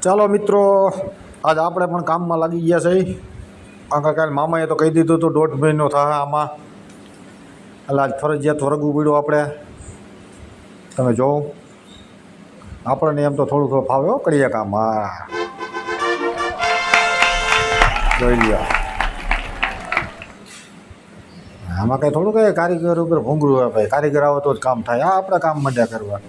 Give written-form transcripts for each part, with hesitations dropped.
ચાલો મિત્રો, આજ આપણે પણ કામમાં લાગી ગયા છે. આગળ કાલે મામાએ તો કહી દીધું હતું 1.5 મહિનો થાય આમાં, એટલે આજ ફરજિયાત વરગવું પડ્યું આપણે. તમે જોવો, આપણને એમ તો થોડું ફાવે હો કરીએ કામ. હા, જોઈ લ્યો. આમાં કંઈ થોડું કંઈ કારીગર ઉપર ભૂંગળું હોય ભાઈ. કારીગર આવે તો જ કામ થાય. હા, આપણે કામ મજા કરવા.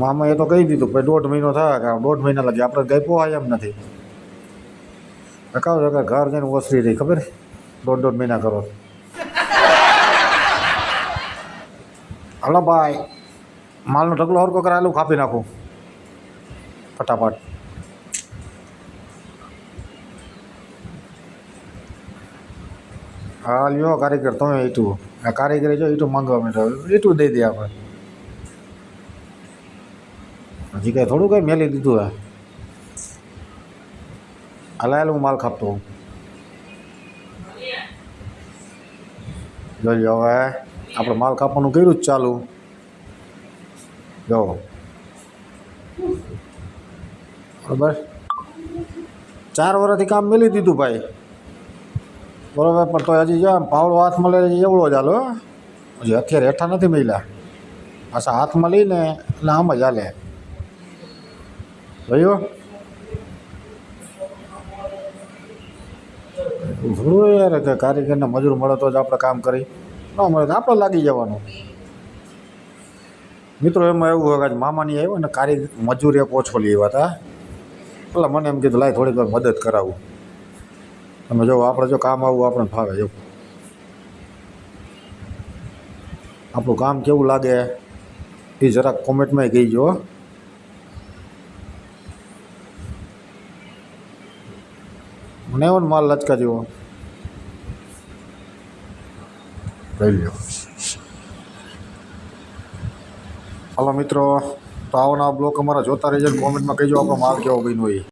મામાએ તો કહી દીધું ભાઈ 1.5 મહિનો થાય. 1.5 મહિના લાગે આપણે કંઈ પોહાય એમ નથી. કહો ઘર જઈને ઓસરી રહી ખબર, 1.5 મહિના કરો. હાલો ભાઈ, માલનો ઢગલો હરકો કરાયેલું કાપી નાખું ફટાફટ. હા લ્યો કારીગર, તમે ઈટું આ કારીગરે જો ઈટું માંગવા માંડ્યો, ઈટું દઈ દે આપણે. હજી કાંઈ થોડું કંઈ મેલી દીધું હે. હાલ હું માલ કાપતો હોઉં. જોઈ હવે આપણે માલ કાપવાનું કર્યું જ ચાલુ. જો બરાબર, 4 વર્ષથી કામ મેલી દીધું ભાઈ, બરાબર. પણ તો હજી જો પાવડો હાથમાં લઈ એવડો જ હાલો. હજી અત્યારે હેઠા નથી મેલ્યા, પાછા હાથમાં લઈને એટલે આમ જ હાલે ભાઈઓ. થોડું યાર કે કારીગરને મજૂર મળે તો જ આપણે કામ કરી, ન મળે તો આપણે લાગી જવાનું. મિત્રો એમાં એવું હોય કે મામાની આવ્યો ને મજૂર એક ઓછો લેવા હતા, એટલે મને એમ કીધું લાય થોડીક વાર મદદ કરાવું. તમે જો આપણે જો કામ આવું આપણને ફાવે. જો આપણું કામ કેવું લાગે એ જરાક કોમેન્ટમાં કહીજો. મને એવો માલ લચકા જેવો લઈ લ્યો. હાલો મિત્રો, તો આવો નવા બ્લોગ અમારા જોતા રહેજો. કોમેન્ટમાં કહીજો આપણો માલ કેવો બન્યો એ.